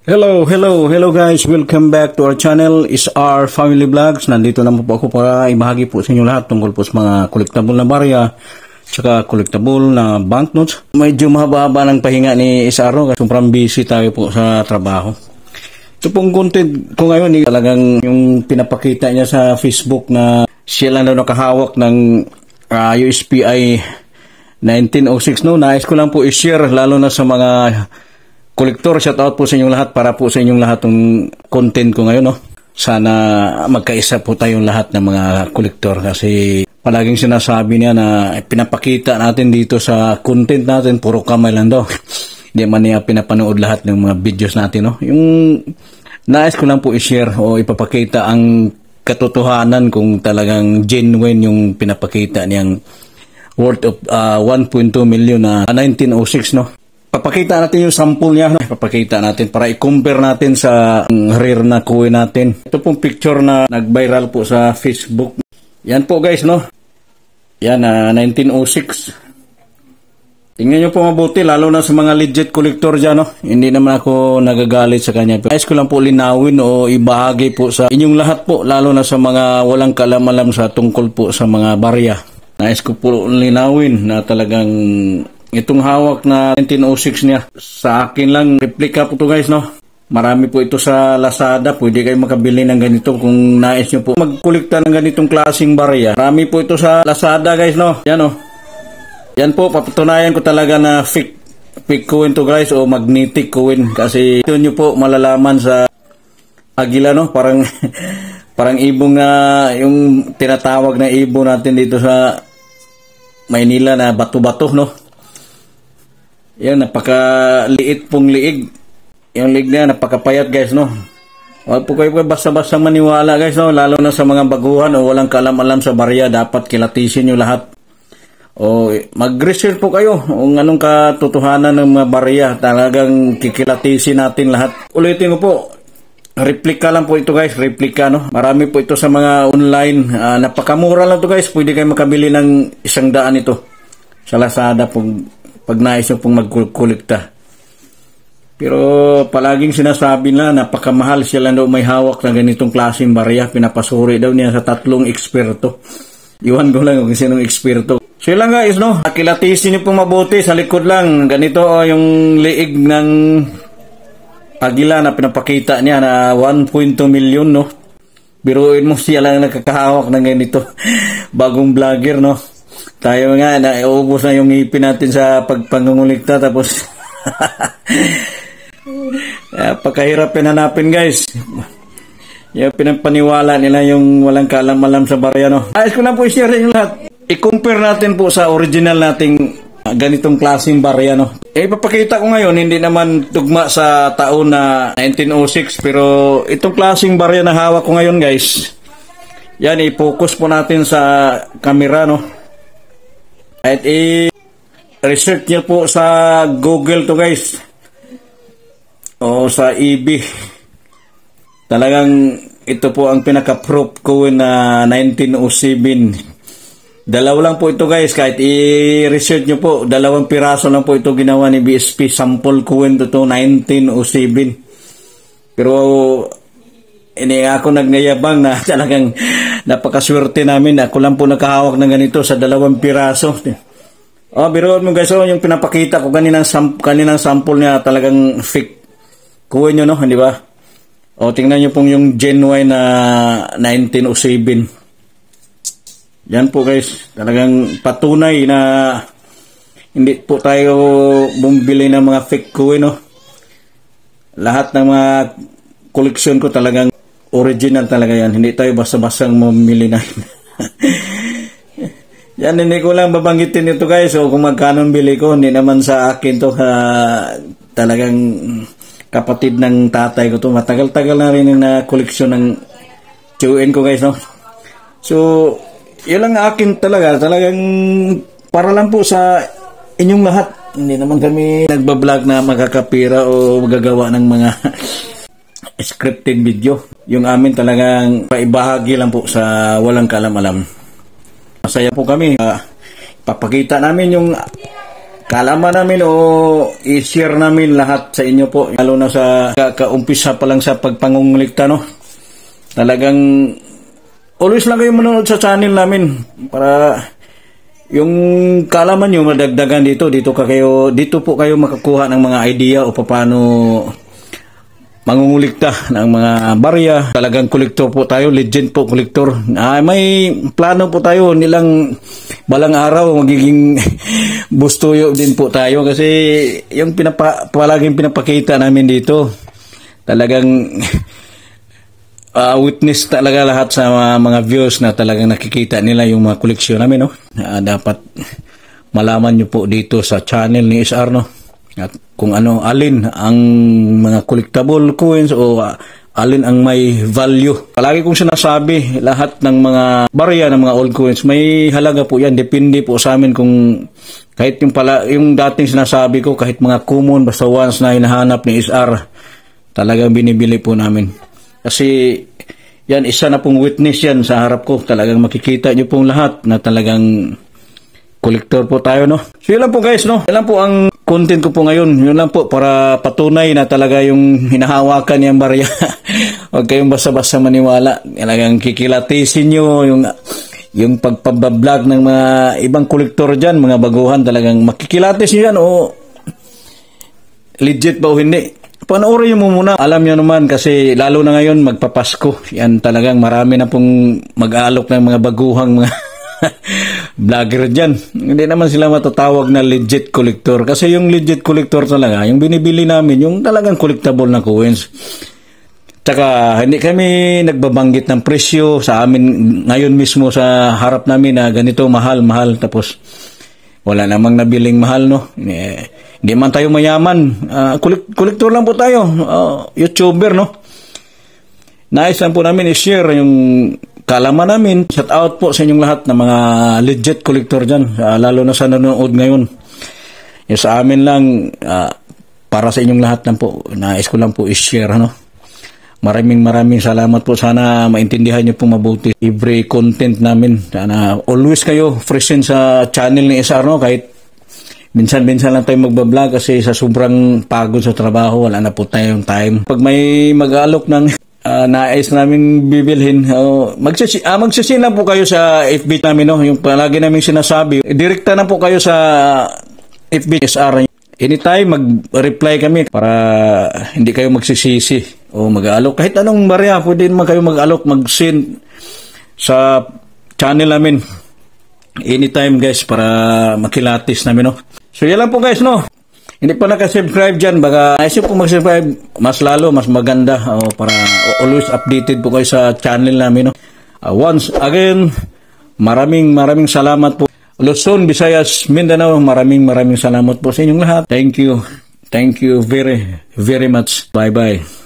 Hello guys. Welcome back to our channel, is our family vlogs. Nandito naman po ako para ibahagi po sa inyo lahat tungkol po sa mga collectible na barya, tsaka collectible na banknotes. Medyo mahaba-haba ng pahinga ni Isaro kasi sobrang busy tayo po sa trabaho. Ito pong content ko ngayon, talagang yung pinapakita niya sa Facebook na siya lang daw nakahawak ng USPI 1906. No, nais ko lang po i-share lalo na sa mga kolektor. Shout out po sa inyong lahat, para po sa inyong lahat ng content ko ngayon. No? Sana magkaisa po tayong lahat ng mga kolektor kasi palaging sinasabi niya na pinapakita natin dito sa content natin, puro kamay lang daw. Hindi man niya pinapanood lahat ng mga videos natin. No? Yung nais ko lang po i-share o ipapakita ang katotohanan kung talagang genuine yung pinapakita niyang worth of 1.2 million na 1906. No? Papakita natin yung sample niya. Papakita natin para i-compare natin sa rare na coin natin. Ito pong picture na nag-viral po sa Facebook. Yan po guys, no? Yan, 1906. Tingnan nyo po mabuti, lalo na sa mga legit collector dyan, no? Hindi naman ako nagagalit sa kanya. Guys, ko lang po linawin o ibahagi po sa inyong lahat po, lalo na sa mga walang kalam-alam sa tungkol po sa mga barya. Nais ko po linawin na talagang itong hawak na 1906 niya, sa akin lang, replica po to guys, no? Marami po ito sa Lazada, pwede kayo makabili ng ganito kung nais nyo po magkolekta ng ganitong klaseng barya. Marami po ito sa Lazada guys, no? Yan, no? Yan po, papatunayan ko talaga na fake coin to guys, o magnetic coin. Kasi ito nyo po malalaman sa agila, no? Parang, parang ibong na, yung tinatawag na ibon natin dito sa Maynila na bato-bato, no? Yan, napakaliit pong liig. Yung liig na napakapayat guys, no? Huwag po kayo basta-basta maniwala guys, no? Lalo na sa mga baguhan o walang kalam-alam sa barya, dapat kilatisin nyo lahat. O mag-research po kayo kung anong katotohanan ng mga barya. Talagang kikilatisin natin lahat. Ulitin ko po, replica lang po ito guys, replica, no? Marami po ito sa mga online. Napakamura lang to guys, pwede kayo makabili ng 100 ito sa Lazada pag nais nyo pong magkolekta. Pero palaging sinasabi na napakamahal, siya lang daw may hawak na ganitong klaseng barya. Pinapasuri daw niya sa 3 eksperto. Iwan ko lang kung sinong eksperto. So lang guys, no? Kilatisin nyo pong mabuti sa likod lang. Ganito yung liig ng agila na pinapakita niya na 1.2 million, no? Biruin mo, siya lang nakakahawak ng ganito. Bagong vlogger, no? Tayo nga, nauubos na yung ngipin natin sa pagpangungulikta, tapos pagkahirap pinanapin guys. Yung pinapaniwala nila yung walang kalam-alam sa barya, no? Ayos ko lang po i-share yung lahat. I-compare natin po sa original nating ganitong klaseng barya, no? Ipapakita ko ngayon, hindi naman tugma sa taon na 1906, pero itong klaseng barya na hawak ko ngayon guys, yan, i-focus po natin sa camera, no? At i-research niyo po sa Google to guys, o sa EB. Talagang ito po ang pinaka-proof ko na 1907. Dalawa lang po ito guys, kahit i-research nyo po, 2 piraso lang po ito ginawa ni BSP, sample coin to 1907. Pero ini ako nagnayabang na talagang napakaswerte namin. Ako lang po nakahawak ng ganito sa 2 piraso. Biruan mo guys, yung pinapakita ko kaninang sample niya, talagang fake coin nyo, no? Hindi ba? Tingnan nyo pong yung genuine na 1907. Yan po guys, talagang patunay na hindi po tayo bumili ng mga fake coin, no? Lahat ng mga koleksyon ko talagang original talaga yan. Hindi tayo basta-bastang mamili na. Yan, hindi ko lang babanggitin ito guys. So kung magkano bili ko, hindi naman sa akin to. Talagang kapatid ng tatay ko to. Matagal-tagal na rin yung na-koleksyon ng QN ko guys, no? So yun lang akin talaga. Talagang para lang po sa inyong lahat. Hindi naman kami nagbablog na makakapira o magagawa ng mga scripted video. Yung amin talagang paibahagi lang po sa walang kalam-alam. Masaya po kami. Papakita namin yung kalaman namin o i-share namin lahat sa inyo po. Lalo na sa kaumpisa pa lang sa pagpangungulikta, no? Talagang always lang kayo manonood sa channel namin para yung kalaman nyo madagdagan dito. Dito po kayo makakuha ng mga idea o paano mangungulikta ng mga barya. Talagang kolektor po tayo, legend po kolektor. May plano po tayo nilang balang araw magiging bustuyo din po tayo kasi yung palaging pinapakita namin dito talagang witness talaga lahat sa mga viewers na talagang nakikita nila yung mga koleksyon namin, no? Dapat malaman nyo po dito sa channel ni SR, no? At kung alin ang mga collectible coins o alin ang may value. Palagi kong sinasabi, lahat ng mga barya ng mga old coins may halaga po yan. Depende po sa amin kung kahit yung dating sinasabi ko, kahit mga common basta once na hinahanap ni SR, talagang binibili po namin. Kasi yan, isa na pong witness yan sa harap ko. Talagang makikita nyo pong lahat na talagang kolektor po tayo, no? So yun lang po guys, no? Yun lang po ang content ko po ngayon. Yun lang po para patunay na talaga yung hinahawakan niyang barya. Huwag kayong basta-basta maniwala. Talagang kikilatisin nyo yung pagpabablog ng mga ibang kolektor dyan, mga baguhan. Talagang makikilatis nyo yan o legit ba o hindi. Panoorin mo muna. Alam nyo naman kasi lalo na ngayon magpapasko. Yan talagang marami na pong mag-aalok ng mga baguhang mga vlogger dyan. Hindi naman sila matatawag na legit collector. Kasi yung legit collector talaga, yung binibili namin, yung talagang collectible na coins. Tsaka hindi kami nagbabanggit ng presyo sa amin ngayon mismo sa harap namin na ganito mahal. Tapos wala namang nabiling mahal, no? Hindi man tayo mayaman. Collector lang po tayo. YouTuber, no? Nais lang po namin i-share yung kalaman namin. Shout out po sa inyong lahat na mga legit collector dyan, lalo na sa nanonood ngayon. Yung sa amin lang, para sa inyong lahat lang po, nais ko lang po i-share, no? Maraming salamat po. Sana maintindihan nyo po mabuti every content namin. Sana always kayo present sa channel ni SR, no? Kahit minsan lang tayo magbablog kasi sa sobrang pagod sa trabaho, wala na po tayong time. Pag may mag-aalok ng nais namin bibilhin, magsisin lang po kayo sa FB namin, no? Yung palagi namin sinasabi, direkta na po kayo sa FB SR. Anytime mag-reply kami para hindi kayo magsisisi o mag-aalok. Kahit anong barya, pwede naman kayo mag-aalok, mag-send sa channel namin. Anytime guys, para makilatis namin, no? So yan lang po guys, no? Hindi pa naka-subscribe dyan, baka naisip po mag-subscribe, mas lalo, mas maganda, para always updated po kayo sa channel namin, no? Once again, maraming salamat po. Luzon, Visayas, Mindanao, maraming salamat po sa inyong lahat. Thank you very much. Bye-bye.